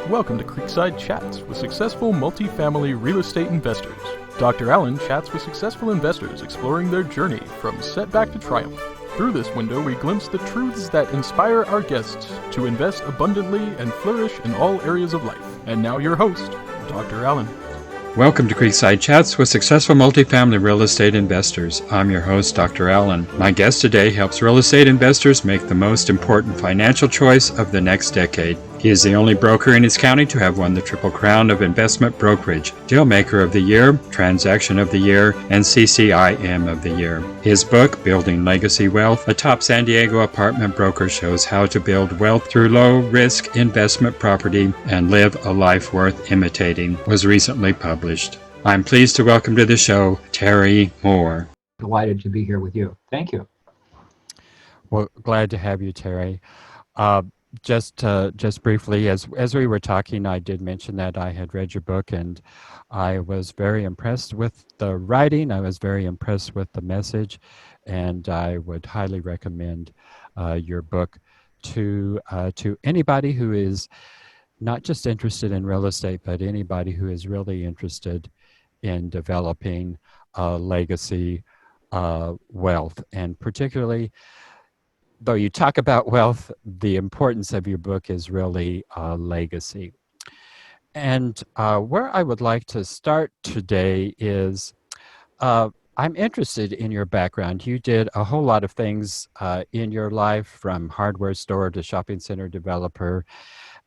Welcome to Creekside Chats with successful multifamily real estate investors. Dr. Allen chats with successful investors exploring their journey from setback to triumph. Through this window, we glimpse the truths that inspire our guests to invest abundantly and flourish in all areas of life. And now your host, Dr. Allen. Welcome to Creekside Chats with successful multifamily real estate investors. I'm your host, Dr. Allen. My guest today helps real estate investors make the most important financial choice of the next decade. He is the only broker in his county to have won the Triple Crown of Investment Brokerage, Dealmaker of the Year, Transaction of the Year, and CCIM of the Year. His book, Building Legacy Wealth, a top San Diego apartment broker, shows how to build wealth through low-risk investment property and live a life worth imitating, was recently published. I'm pleased to welcome to the show, Terry Moore. Delighted to be here with you. Thank you. Well, glad to have you, Terry. Just briefly, as we were talking, I did mention that I had read your book, and I was very impressed with the writing. I was very impressed with the message, and I would highly recommend your book to anybody who is not just interested in real estate, but anybody who is really interested in developing legacy wealth, and particularly, though you talk about wealth, the importance of your book is really legacy. And where I would like to start today is I'm interested in your background. You did a whole lot of things in your life, from hardware store to shopping center developer.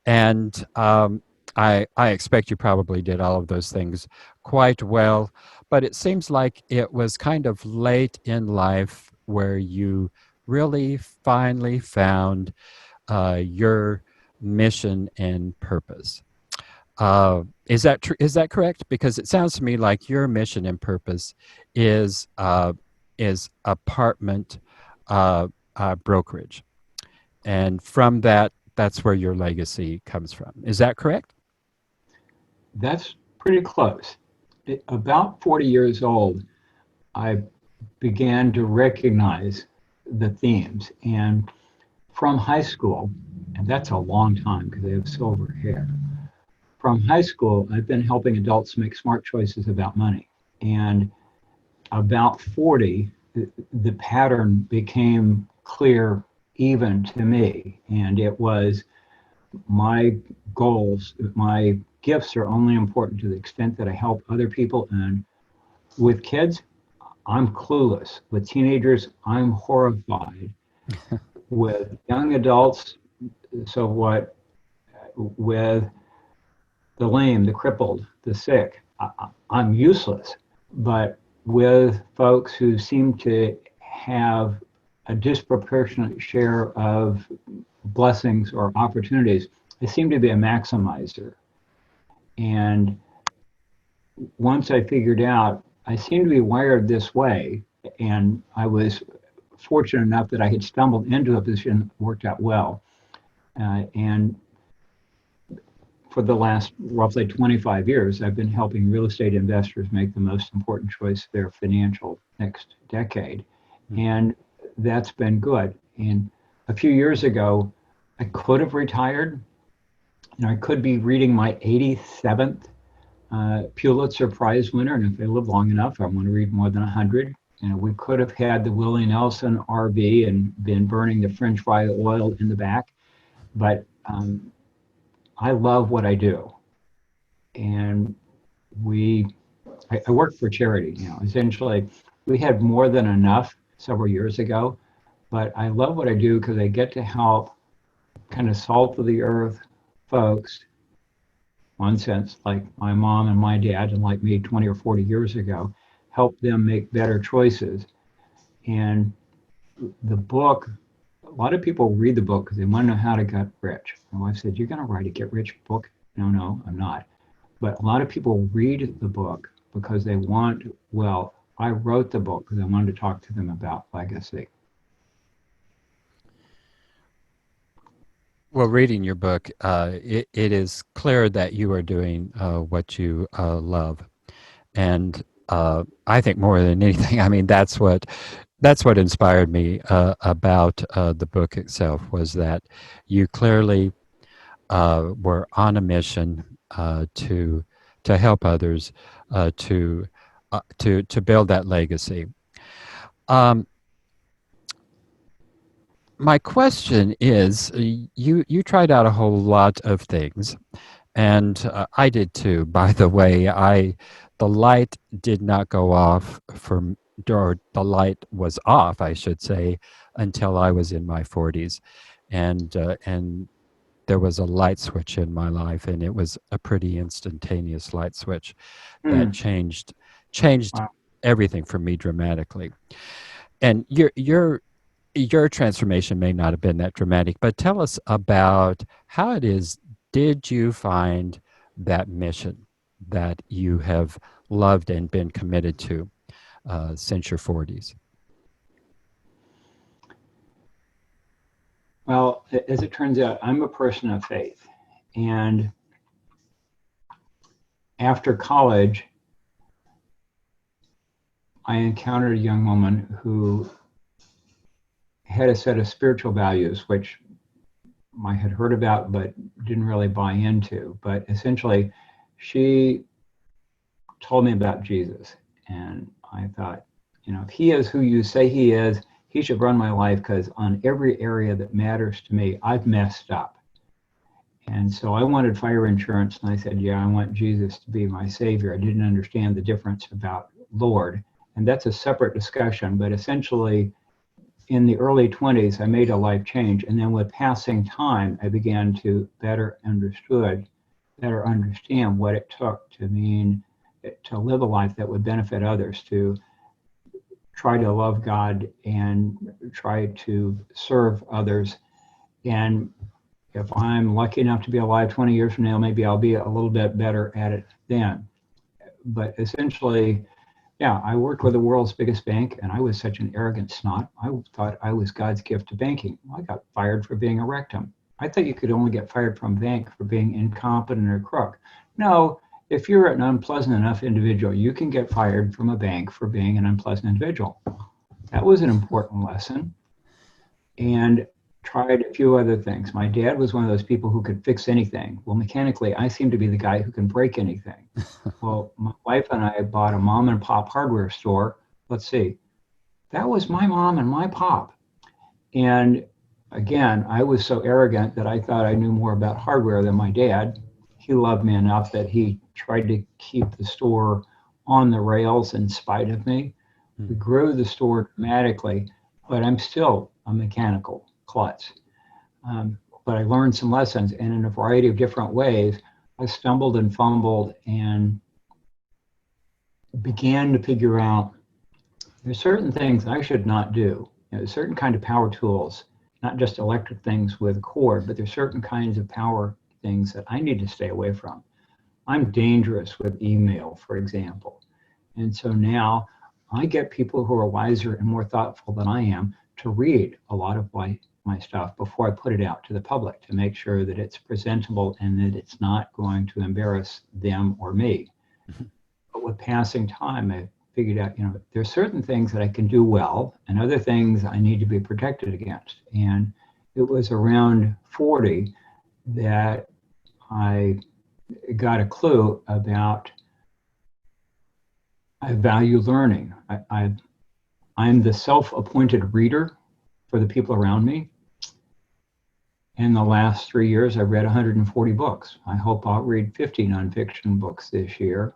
And I expect you probably did all of those things quite well. But it seems like it was kind of late in life where you really finally found your mission and purpose. Is that correct? Because it sounds to me like your mission and purpose is apartment brokerage, and from that's where your legacy comes from. Is that correct? That's pretty close. About 40 years old, I began to recognize the themes, and from high school, and that's a long time because I have silver hair. From high school, I've been helping adults make smart choices about money, and about 40, the pattern became clear even to me, and it was my goals, my gifts are only important to the extent that I help other people, and with kids, I'm clueless. With teenagers, I'm horrified. With young adults, so what? With the lame, the crippled, the sick, I'm useless. But with folks who seem to have a disproportionate share of blessings or opportunities, I seem to be a maximizer. And once I figured out I seem to be wired this way, and I was fortunate enough that I had stumbled into a position that worked out well. And for the last roughly 25 years, I've been helping real estate investors make the most important choice of their financial next decade. And that's been good. And a few years ago, I could have retired. I could be reading my 87th Pulitzer Prize winner, and if I live long enough, I want to read more than 100. We could have had the Willie Nelson RV and been burning the French fry oil in the back, but I love what I do. And I work for charity now. Essentially, we had more than enough several years ago, but I love what I do because I get to help kind of salt of the earth folks, one sense, like my mom and my dad, and like me 20 or 40 years ago, help them make better choices. And the book, a lot of people read the book because they want to know how to get rich. My wife said, "You're going to write a get rich book?" No, I'm not. But a lot of people read the book because they want, well, I wrote the book because I wanted to talk to them about legacy. Well, reading your book, it is clear that you are doing what you love, and I think more than anything, I mean, that's what inspired me about the book itself, was that you clearly were on a mission to help others to build that legacy. My question is, you tried out a whole lot of things, and I did too. By the way, the light did not go off or the light was off, I should say, until I was in my 40s, and there was a light switch in my life, and it was a pretty instantaneous light switch that changed Wow. everything for me dramatically. And your transformation may not have been that dramatic, but tell us about how it is. Did you find that mission that you have loved and been committed to since your 40s? Well, as it turns out, I'm a person of faith. And after college, I encountered a young woman who had a set of spiritual values, which I had heard about but didn't really buy into. But essentially, she told me about Jesus. And I thought, if he is who you say he is, he should run my life, because on every area that matters to me, I've messed up. And so I wanted fire insurance, and I said, yeah, I want Jesus to be my savior. I didn't understand the difference about Lord. And that's a separate discussion, but essentially, in the early 20s, I made a life change. And then with passing time, I began to better understand what it took to live a life that would benefit others, to try to love God and try to serve others. And if I'm lucky enough to be alive 20 years from now, maybe I'll be a little bit better at it then. But essentially, yeah, I worked with the world's biggest bank, and I was such an arrogant snot. I thought I was God's gift to banking. I got fired for being a rectum. I thought you could only get fired from a bank for being incompetent or crook. No, if you're an unpleasant enough individual, you can get fired from a bank for being an unpleasant individual. That was an important lesson. And tried a few other things. My dad was one of those people who could fix anything. Well, mechanically, I seem to be the guy who can break anything. Well, my wife and I bought a mom and pop hardware store. Let's see. That was my mom and my pop. And again, I was so arrogant that I thought I knew more about hardware than my dad. He loved me enough that he tried to keep the store on the rails in spite of me. We grew the store dramatically, but I'm still a mechanical klutz. But I learned some lessons, and in a variety of different ways, I stumbled and fumbled and began to figure out there's certain things I should not do. Certain kind of power tools, not just electric things with a cord, but there's certain kinds of power things that I need to stay away from. I'm dangerous with email, for example. And so now I get people who are wiser and more thoughtful than I am to read a lot of my stuff before I put it out to the public, to make sure that it's presentable and that it's not going to embarrass them or me. But with passing time, I figured out, there's certain things that I can do well and other things I need to be protected against. And it was around 40 that I got a clue about I value learning. I'm the self-appointed reader for the people around me. In the last 3 years, I've read 140 books. I hope I'll read 50 nonfiction books this year.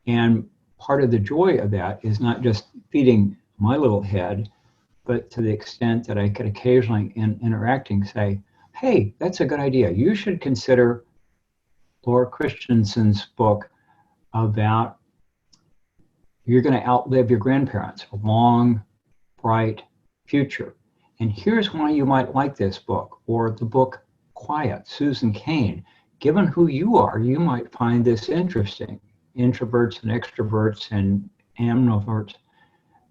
And part of the joy of that is not just feeding my little head, but to the extent that I could occasionally, in interacting, say, hey, that's a good idea. You should consider Laura Christensen's book about you're going to outlive your grandparents, a long, bright future. And here's why you might like this book, or the book Quiet, Susan Cain. Given who you are, you might find this interesting. Introverts and extroverts and ambiverts.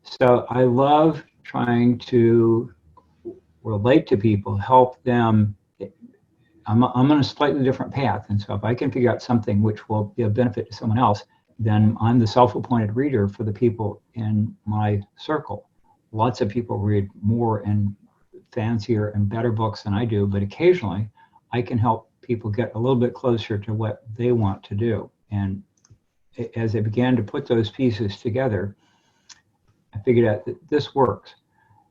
So I love trying to relate to people, help them. I'm on a slightly different path. And so if I can figure out something which will be of benefit to someone else, then I'm the self-appointed reader for the people in my circle. Lots of people read more and fancier and better books than I do, but occasionally I can help people get a little bit closer to what they want to do. And as they began to put those pieces together, I figured out that this works.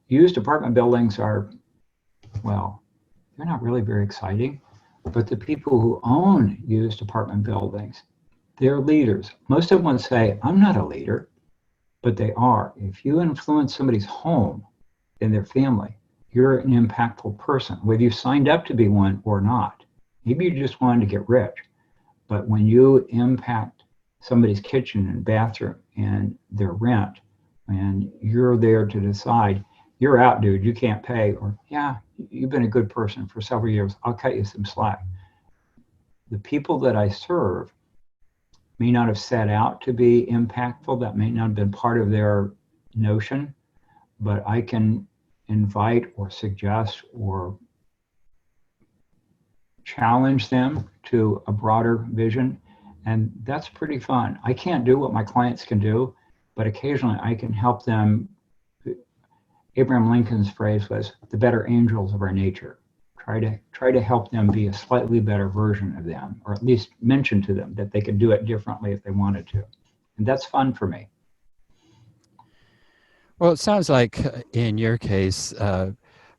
Used apartment buildings are, well, they're not really very exciting, but the people who own used apartment buildings, they're leaders. Most of them would say, I'm not a leader, but they are. If you influence somebody's home and their family, you're an impactful person, whether you signed up to be one or not. Maybe you just wanted to get rich, but when you impact somebody's kitchen and bathroom and their rent, and you're there to decide, you're out, dude, you can't pay, or yeah, you've been a good person for several years, I'll cut you some slack. The people that I serve may not have set out to be impactful, that may not have been part of their notion, but I can invite or suggest or challenge them to a broader vision, and that's pretty fun. I can't do what my clients can do, but occasionally I can help them. Abraham Lincoln's phrase was, the better angels of our nature. Try to help them be a slightly better version of them, or at least mention to them that they could do it differently if they wanted to. And that's fun for me. Well, it sounds like in your case,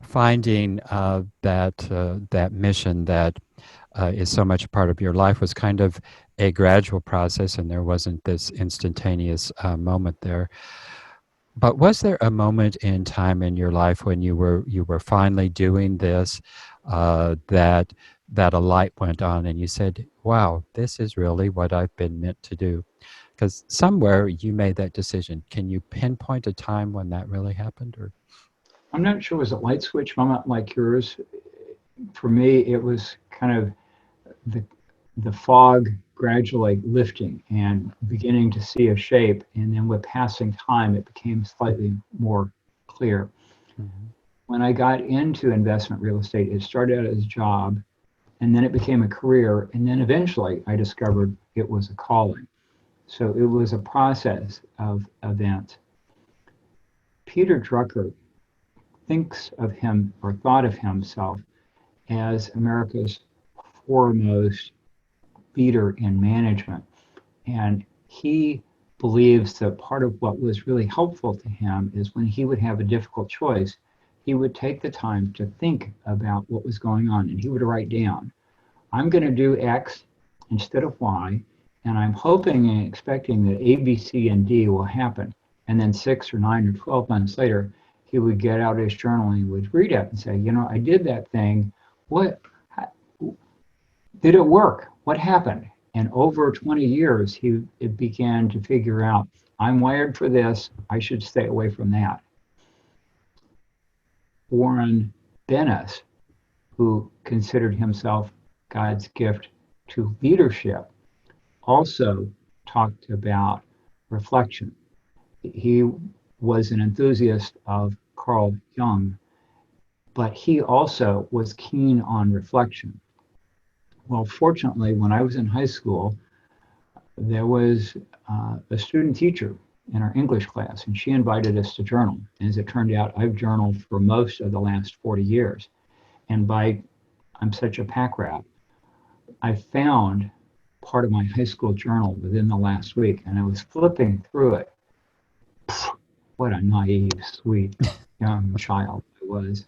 finding that mission that is so much a part of your life was kind of a gradual process, and there wasn't this instantaneous moment there. But was there a moment in time in your life when you were finally doing this, that a light went on and you said, wow, this is really what I've been meant to do? Because somewhere you made that decision. Can you pinpoint a time when that really happened? Or I'm not sure it was a light switch moment like yours. For me, it was kind of the fog gradually lifting and beginning to see a shape. And then with passing time, it became slightly more clear. Mm-hmm. When I got into investment real estate, it started out as a job, and then it became a career. And then eventually I discovered it was a calling. So it was a process of events. Peter Drucker thinks of him, or thought of himself, as America's foremost leader in management. And he believes that part of what was really helpful to him is when he would have a difficult choice, he would take the time to think about what was going on, and he would write down, I'm going to do X instead of Y, and I'm hoping and expecting that A, B, C, and D will happen. And then 6 or 9 or 12 months later, he would get out his journal and he would read it and say, I did that thing. What did it work? What happened? And over 20 years, he began to figure out, I'm wired for this, I should stay away from that. Warren Bennis, who considered himself God's gift to leadership, also talked about reflection. He was an enthusiast of Carl Jung, but he also was keen on reflection. Well, fortunately, when I was in high school, there was a student teacher in our English class, and she invited us to journal. And as it turned out, I've journaled for most of the last 40 years. And I'm such a pack rat, I found part of my high school journal within the last week, and I was flipping through it. What a naive, sweet young child I was.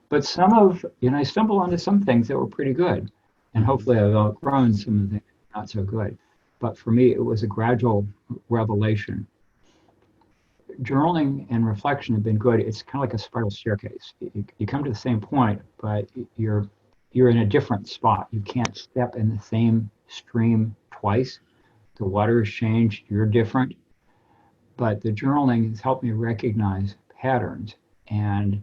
But I stumbled onto some things that were pretty good. And hopefully I've outgrown some of the not so good. But for me, it was a gradual revelation. Journaling and reflection have been good. It's kind of like a spiral staircase. You come to the same point, but you're in a different spot. You can't step in the same stream twice. The water has changed, you're different. But the journaling has helped me recognize patterns. And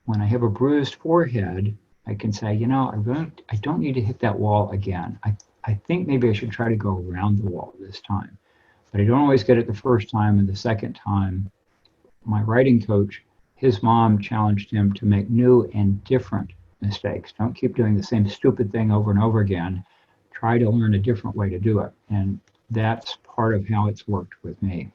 when I have a bruised forehead, I can say, I don't need to hit that wall again. I think maybe I should try to go around the wall this time. But I don't always get it the first time, and the second time. My writing coach, his mom challenged him to make new and different mistakes. Don't keep doing the same stupid thing over and over again. Try to learn a different way to do it. And that's part of how it's worked with me.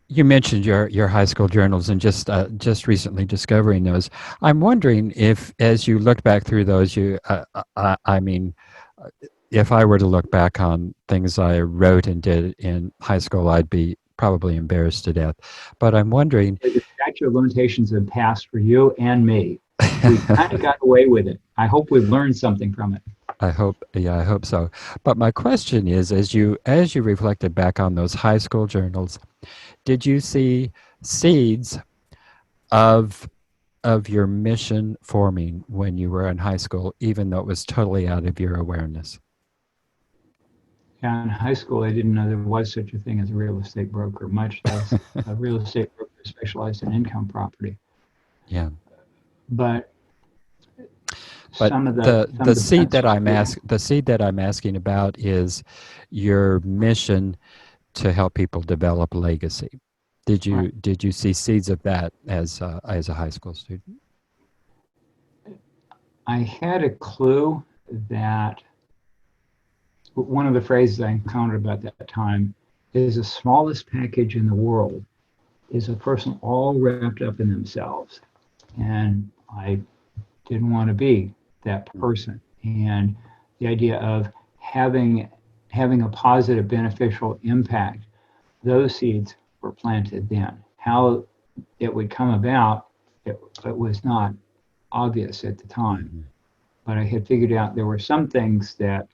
You mentioned your high school journals and just recently discovering those. I'm wondering if, as you look back through those, I mean, uh, if I were to look back on things I wrote and did in high school, I'd be probably embarrassed to death. But I'm wondering. The statute of limitations have passed for you and me. We kind of got away with it. I hope we've learned something from it. I hope so. But my question is, as you reflected back on those high school journals, did you see seeds of your mission forming when you were in high school, even though it was totally out of your awareness? Yeah, in high school, I didn't know there was such a thing as a real estate broker, much less a real estate broker specialized in income property. Yeah. But But some of the the seed that principles, the seed that I'm asking about is your mission to help people develop legacy. right. Did you see seeds of that as a high school student? I had a clue that one of the phrases I encountered about that time is the smallest package in the world is a person all wrapped up in themselves. And I didn't want to be that person. And the idea of having a positive, beneficial impact, those seeds were planted then. How it would come about, it was not obvious at the time. Mhm. But I had figured out there were some things that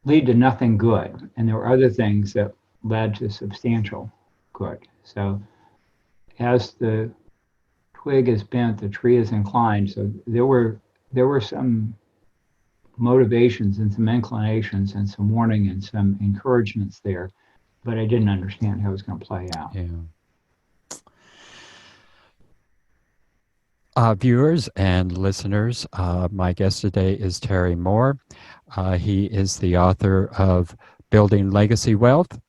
lead to nothing good, and there were other things that led to substantial good. So as the twig is bent, the tree is inclined. So there were some motivations and some inclinations and some warning and some encouragements there, but I didn't understand how it was going to play out. Yeah. Viewers and listeners, my guest today is Terry Moore. He is the author of Building Legacy Wealth.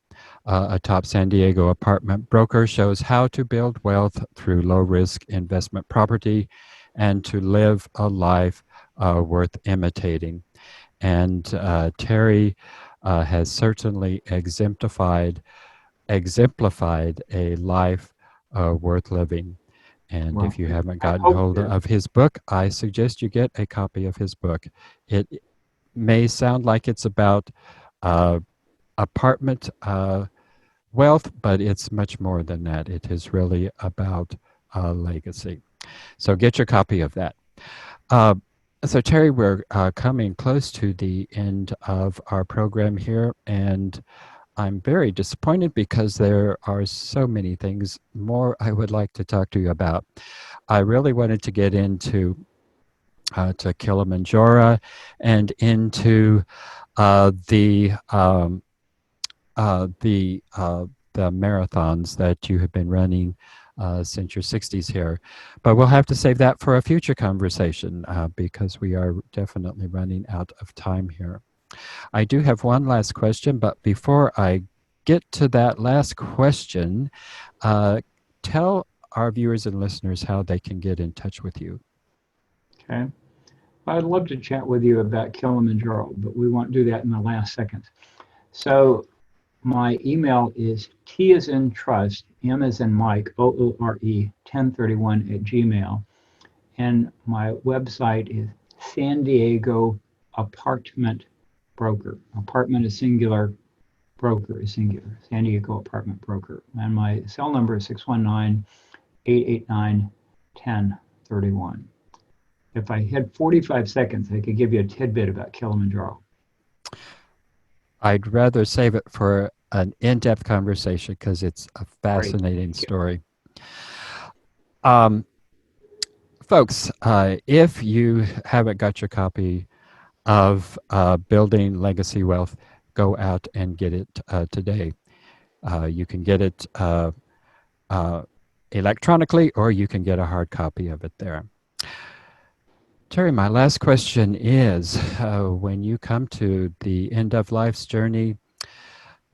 A top San Diego apartment broker shows how to build wealth through low risk investment property and to live a life worth imitating. And Terry has certainly exemplified a life worth living. And Well, if you haven't I gotten hope hold to. of his book, I suggest you get a copy of his book. It may sound like it's about uh, apartment wealth, but it's much more than that. It is really about legacy. So get your copy of that. Uh, so, Terry, we're coming close to the end of our program here, and I'm very disappointed because there are so many things more I would like to talk to you about. I really wanted to get into to Kilimanjaro and into uh, the um, the marathons that you have been running since your 60s here. But we'll have to save that for a future conversation because we are definitely running out of time here. I do have one last question, but before I get to that last question, tell our viewers and listeners how they can get in touch with you. Okay. I'd love to chat with you about Kilimanjaro, but we won't do that in the last second. So my email is T as in trust, M as in Mike, OORE 1031 at Gmail. And my website is San Diego Apartment Broker. Apartment is singular, broker is singular. San Diego Apartment Broker. And my cell number is 619-889-1031. If I had 45 seconds, I could give you a tidbit about Kilimanjaro. I'd rather save it for an in-depth conversation because it's a Great. fascinating story. Folks, if you haven't got your copy of Building Legacy Wealth, go out and get it today. You can get it electronically, or you can get a hard copy of it there. Terry, my last question is, when you come to the end of life's journey,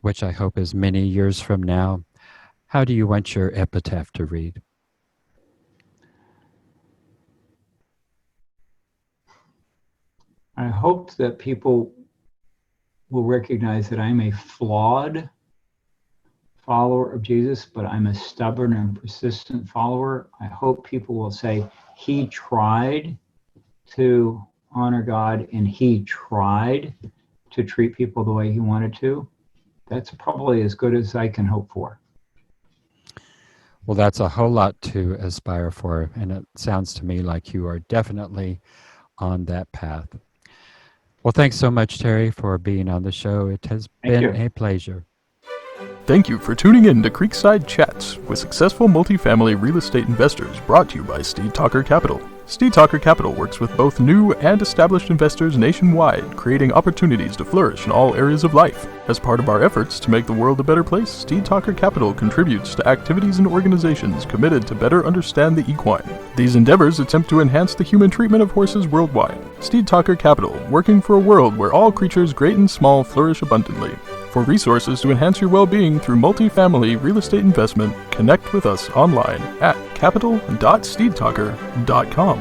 which I hope is many years from now, how do you want your epitaph to read? I hope that people will recognize that I'm a flawed follower of Jesus, but I'm a stubborn and persistent follower. I hope people will say, he tried to honor God and he tried to treat people the way he wanted to. That's probably as good as I can hope for. Well, that's a whole lot to aspire for, and it sounds to me like you are definitely on that path. Well, thanks so much, Terry, for being on the show. It has been a pleasure. Thank you for tuning in to Creekside Chats with successful multifamily real estate investors, brought to you by Steed Talker Capital. Steed Talker Capital works with both new and established investors nationwide, creating opportunities to flourish in all areas of life. As part of our efforts to make the world a better place, Steed Talker Capital contributes to activities and organizations committed to better understand the equine. These endeavors attempt to enhance the human treatment of horses worldwide. Steed Talker Capital, working for a world where all creatures great and small flourish abundantly. For resources to enhance your well-being through multifamily real estate investment, connect with us online at capital.steedtalker.com.